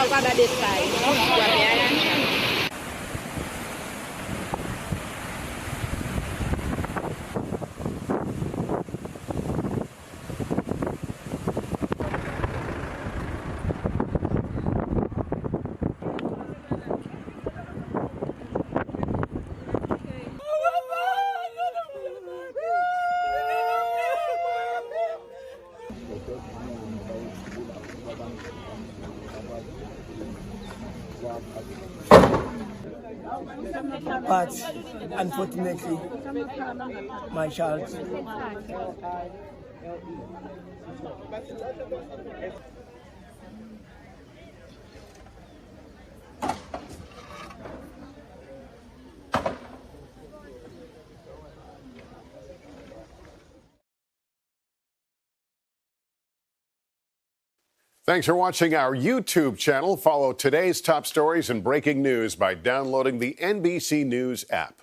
kwaba this side. But unfortunately, my child. Thanks for watching our YouTube channel. Follow today's top stories and breaking news by downloading the NBC News app.